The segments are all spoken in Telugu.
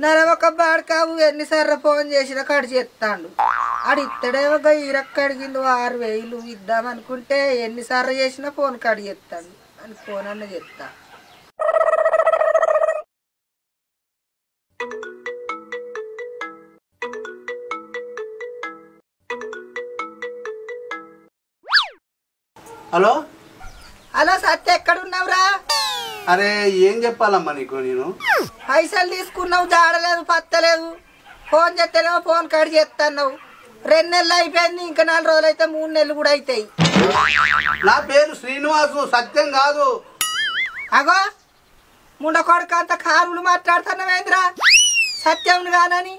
నరవక బాడకావు ఎన్నిసార్లు ఫోన్ చేసినా కడు చేస్తాడు. ఆడు ఇత్తడేమో ఈరక్క అడిగింది 6000 ఇద్దామనుకుంటే ఎన్నిసార్లు చేసినా ఫోన్ కడు చేస్తాడు అని ఫోన్ అన్న చెప్తా. హలో హలో సత్య ఎక్కడున్నావురా? అరే ఏం చెప్పాలమ్మా నీకు? నేను పైసలు తీసుకున్నావు, జాడలేదు పత్తలేదు. ఫోన్ చేస్తేనేమో ఫోన్ కడు చేస్తున్నావు. 2 నెలలు అయిపోయింది, ఇంకా 4 రోజులు అయితే 3 నెలలు కూడా అవుతాయి. నా పేరు శ్రీనివాసు, సత్యం కాదు. అగో ముండ కొడుకు అంత కారులు మాట్లాడుతున్నావేంద్రా? సత్యం కానని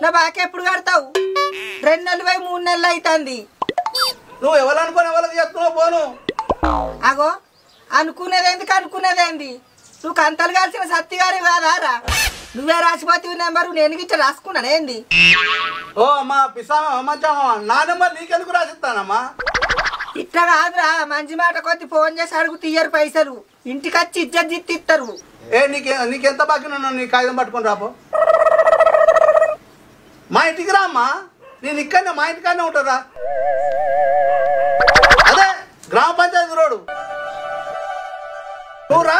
నా బాకెప్పుడు కడతావు? 2 నెలలు పోయి 3 నెలలు అవుతుంది. నువ్వు ఎవరనుకుని ఎవరికి చెప్తున్నావు పోను? అగో అనుకునేది ఎందుకు, అనుకునేదేంది? నువ్వు కంతలు కలిసిన సత్తిగారి కాదారా? నువ్వే రాసిపోతే నెంబరు నేను ఇట్లా రాసుకున్నాను ఏంది? ఓ అమ్మా పిసామా అమ్మాచామా, నా నెంబర్ నీకెందుకు రాసిస్తానమ్మా? ఇట్లా కాదురా, మంచి మాట కొద్ది ఫోన్ చేసి అడుగు తీయరు పైసలు. ఇంటికి వచ్చి ఇజ్జత్ జిత్తిస్తారు. నీకెంత బాకీ ఉన్నావు? నీ కాగితం పట్టుకొని రాపో. మా ఇంటికి రా అమ్మా, నేను ఇక్కడనే మా ఇంటికాడనే ఉంటారా. అదే గ్రామ పంచాయతీ రోడ్డు. నువ్వు రా,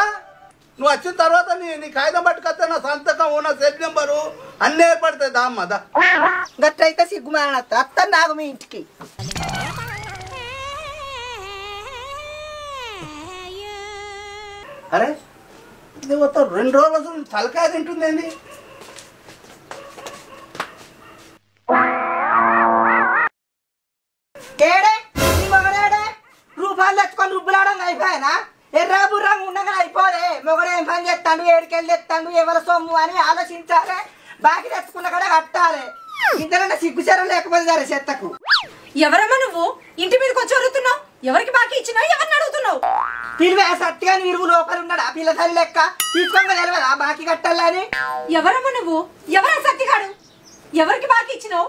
నువ్వు వచ్చిన తర్వాత నీ కాగితం పట్టుకొస్తే నా సంతకం, నా సెల్ నెంబరు అన్నీ ఏర్పడతాయి. దా అమ్మా దా. గట్లయితే సిగ్గుమాన అత్త నాకు మీ ఇంటికి. అరే ఇది మొత్తం 2 రోజులు తలకాయ తింటుందేంది? ఏడే నీ మొగడేడే? రూపాయలు తెచ్చుకొని రుబ్బులాడంగా అయిపోయానా? ఎర్ర బుర్రంగా ఉండగా అయిపోదే. మొగడు ఏం పని చేస్తాడు, ఏడికెళ్ళి తెస్తాడు, ఎవరి సొమ్ము అని ఆలోచించాలి. బాకీ తెచ్చుకున్న కూడా కట్టాలి. ఇంతలో సిగ్గుచరం లేకపోతే సరే చెత్తకు. ఎవరమ్మా నువ్వు? ఇంటి మీదకి వచ్చి అడుగుతున్నావు? ఎవరికి బాకీ ఇచ్చినావు? ఎవరిని అడుగుతున్నావు? పిలువే సత్తిగా నీరు లోపల ఉన్నాడు. ఆ పిల్ల తల్లి లెక్క తీసుకోగా తెలియదా బాకీ కట్టాలని? ఎవరమ్మా నువ్వు? ఎవరా సత్తిగాడు? ఎవరికి బాకీ ఇచ్చినావు?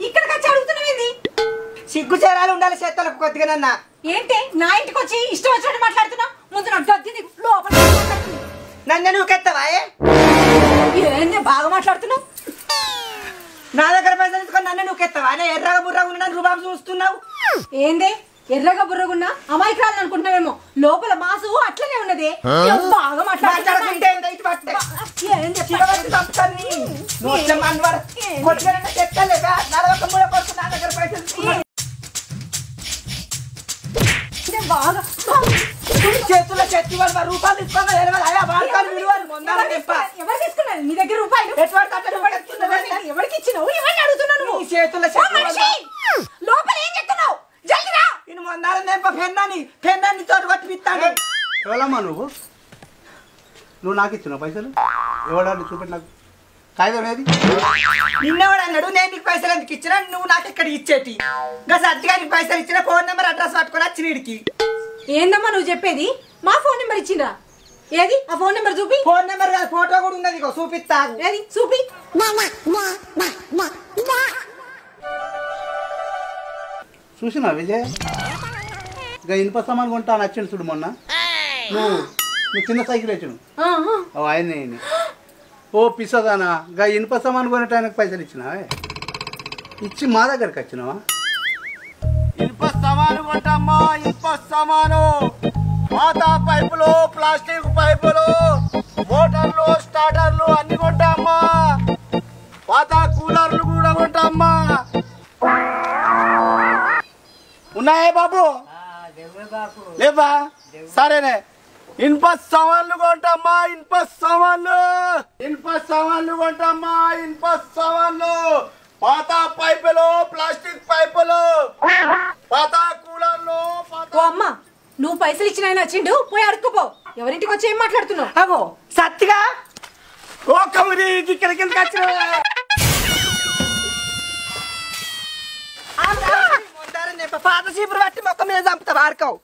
ఇక్కడికి వచ్చి అడుగుతున్నావేంది? సిగ్గుచరాలు ఉండాలి చేత్తలకు కొద్దిగానన్నా. ఏంటి నా ఇంటికి వచ్చి ఇష్టం వచ్చినట్టు మాట్లాడుతున్నావు? ముందు నా గద్దె లోపల నన్ను నువ్వుకెత్తావా? ఏంది బాగా మాట్లాడుతున్నావు? నా దగ్గర పైసలు తీసుకొని నన్ను నువ్వుకెత్తావా? ఎర్రగా బుర్రగా ఉన్నాను రూపాయలు చూస్తున్నావు. ఏంది ఎర్రగా బుర్రగున్నా అమాయకురాలు అనుకుంటున్నావేమో, లోపల మాసు అట్లనే ఉన్నది. బాగా మాట్లాడుతుంటే చేతుల్లో చెత్తి రూపాయలు తీసుకోవాలి. ఎవరు తీసుకున్నారు నీ దగ్గర రూపాయలు? ఎవరికి ఇచ్చినావు? ఎవరిని అడుగుతున్నావు? చేతుల్లో లోపల ఏం చెప్తున్నావు? జల్దిరా. నేను మొన్నాళ్ళ పెన్నాన్ని తోటి పట్టిస్తాను. ఎవరమ్మా నువ్వు? నువ్వు నాకు ఇచ్చినావు పైసలు? ఎవడాన్ని చూపెట్టి నాకు కాగితం ఏది? నిన్నవాడు అన్నాడు నేను నీకు పైసలు ఎందుకు ఇచ్చినా, నువ్వు నాకు ఇక్కడ ఇచ్చేటి. ఇంకా సర్దిగా నీకు పైసలు ఇచ్చిన ఫోన్ నెంబర్ అడ్రస్ పట్టుకొని వచ్చి వీడికి. ఏందమ్మా నువ్వు చెప్పేది? మా ఫోన్ నెంబర్ ఇచ్చిండ్రా? ఏది ఆ ఫోన్ నెంబర్ చూపి. ఫోన్ నెంబర్ కాదు, ఫోటో కూడా ఉన్నది, చూపిస్తా. ఏది చూపి. చూసినా విజయ్? ఇక ఇనుప సామాన్ కొంటా నచ్చిండు చూడు మొన్న. నువ్వు చిన్న సైకిల్ వచ్చాను ఆయన. ఓ పిసదానా, గా ఇనుప సామాన్ కొనటానికి పైసలు ఇచ్చినావే? ఇచ్చి మా దగ్గరికి వచ్చినావా? ఇనుప సామాను కొంటమ్మా, ఇనుప సామాను. పాత పైపులు, ప్లాస్టిక్ పైపులు, మోటార్లు, స్టార్టర్లు అన్ని కొంటామ్మా. పాత కూలర్లు కూడా కొంటామ్మా. ఉన్నాయే బాబు? లేవా? సరేనే. ఇనుప సామాన్లు కొంటమ్మా, ఇనుప సామాన్లు. ఇనుప సామాన్లు కొంటమ్మా, ఇనుప సామాన్లు. పాత పైపులు, ప్లాస్టిక్ పైపులు, పాత కూలర్లు. ఓ అమ్మ, నువ్వు పైసలు ఇచ్చిన ఆయన వచ్చిండు, పోయి అడుక్కుపో. ఎవరింటికి వచ్చి ఏం మాట్లాడుతున్నావు? అగో సత్తిగా ఓ కౌరి ఇక్కడికి వచ్చిన పాత చీపురు పట్టి మొక్క మీద చంపుతా వాడుకోవు.